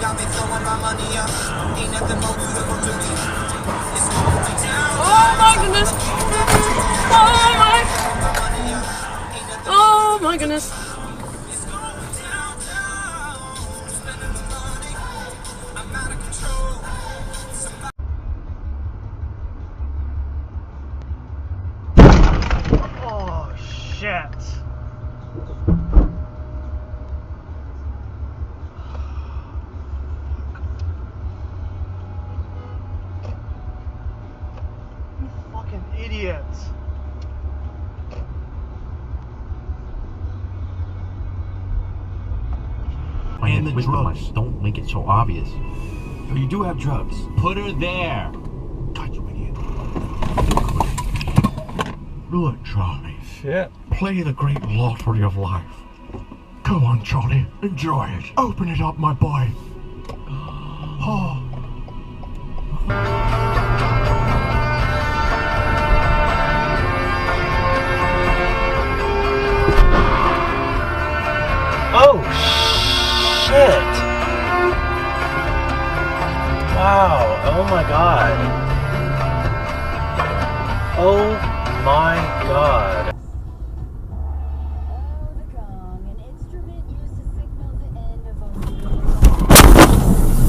Oh my goodness! Oh my goodness! Oh shit! You fucking idiots! And the drugs. Don't make it so obvious. So you do have drugs. Put her there. God, you idiot. Do it, Charlie. Shit. Play the great lottery of life. Come on, Charlie. Enjoy it. Open it up, my boy. Oh. Oh shit! Wow! Oh my god! Oh my god!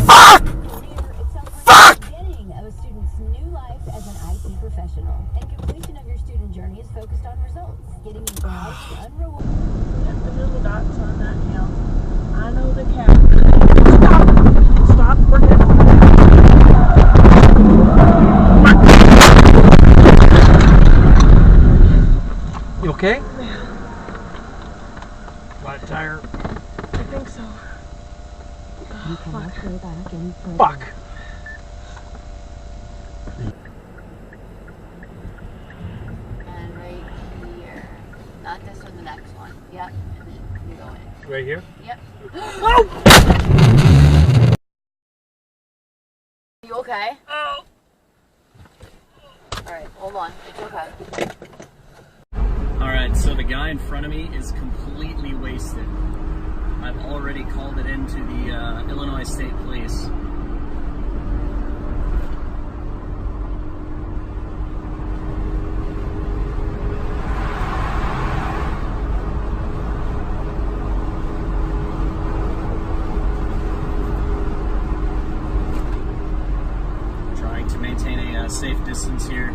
Fuck! Fuck! Beginning of a student's new life as an IT professional, and completion of your student journey is focused on results, getting you out to unrewarded. The little dots on that hill. I know the cat. Stop! We're good. You okay? Flat tire. I think so. Fuck! And right here. Not this one, the next one. Yep. And then you go in. Right here? Yep. Oh! You okay? Oh. Alright, hold on. It's okay. Alright, so the guy in front of me is completely wasted. I've already called it into the Illinois State Police. Trying to maintain a safe distance here.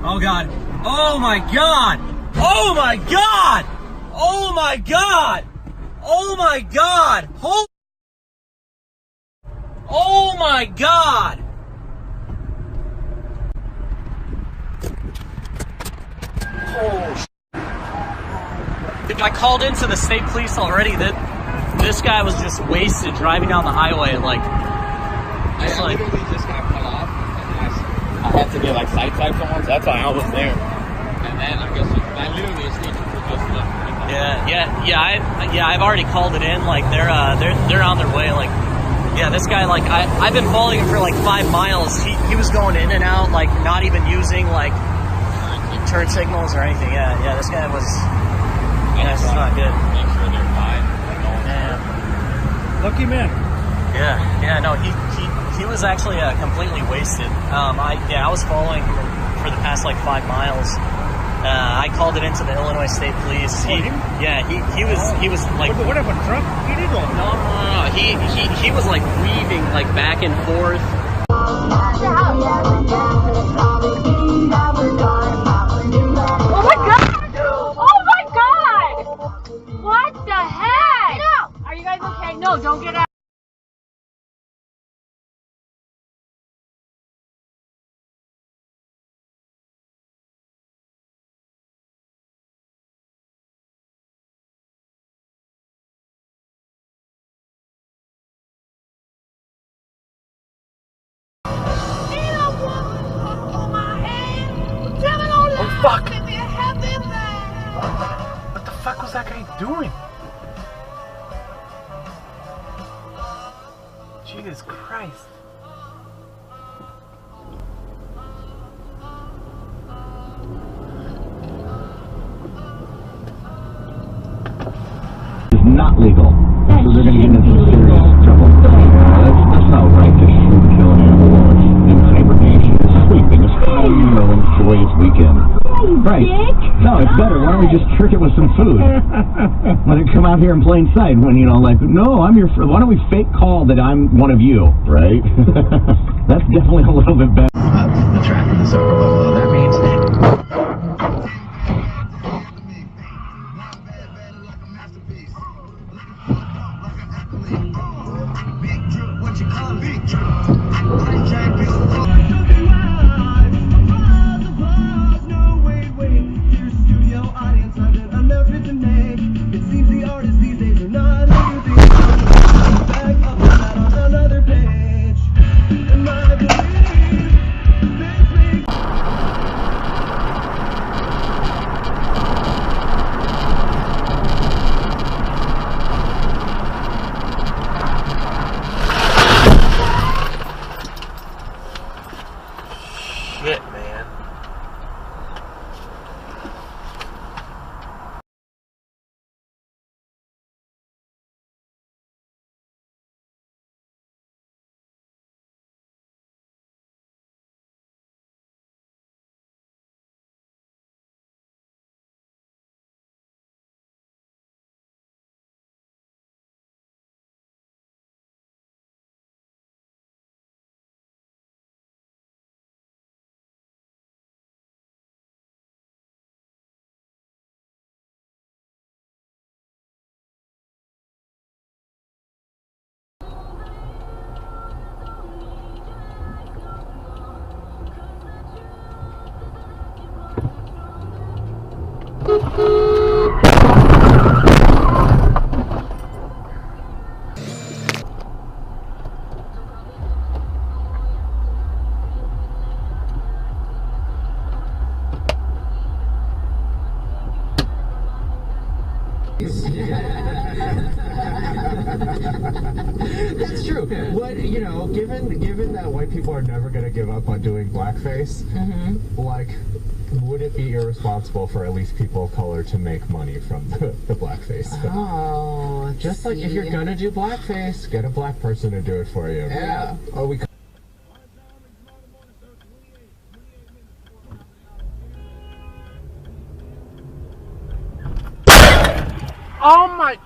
Oh god! Oh my god! Oh my god! Oh my god! Oh my god! Oh my god! Oh, I called into the state police already. That this guy was just wasted driving down the highway. Like, I literally just got cut off, and I had to get like side someone, so that's why I was there. And then I guess I literally a station for just left. I've already called it in. Like they're on their way. Like, yeah, this guy, like I've been following him for like 5 miles. He was going in and out, like not even using like turn signals or anything. Yeah, this guy was. Yeah, it's not good. Make sure they're fine. Lucky man. Yeah, no, he was actually completely wasted. I was following him for the past like 5 miles. I called it into the Illinois State Police. He was like. What happened? Truck? He did one. No. He was like weaving like back and forth. Oh my god! Oh my god! What the heck? Get out! Are you guys okay? No, don't get out. Fuck! What the fuck was that guy doing? Jesus Christ. It's not legal. So they're going to get into serious trouble. Right. No, it's better. Why don't we just trick it with some food? Let it come out here in plain sight when, you know, like, no, I'm your friend. Why don't we fake call that I'm one of you? Right? That's definitely a little bit better. The track of the circle below. That means... Shit, man. That's true. What, you know, given that white people are never going to give up on doing blackface, like, would it be irresponsible for at least people of color to make money from the blackface? Oh, Just like if you're going to do blackface, get a black person to do it for you. Yeah. Oh, we. Oh my.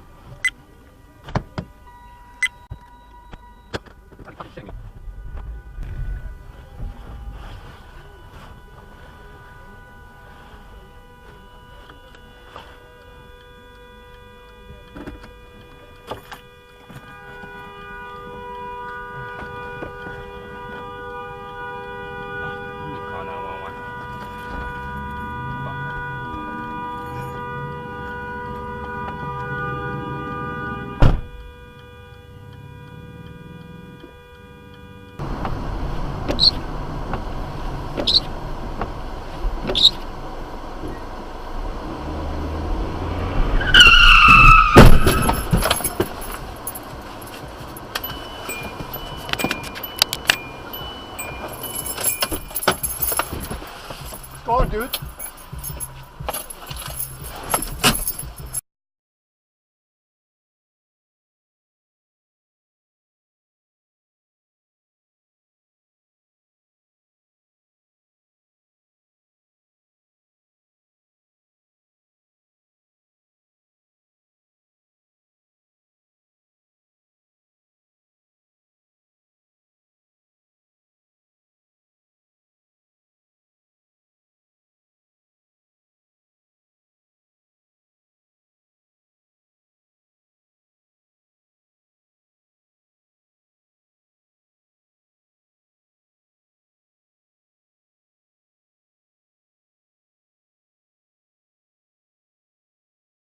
Go on, dude.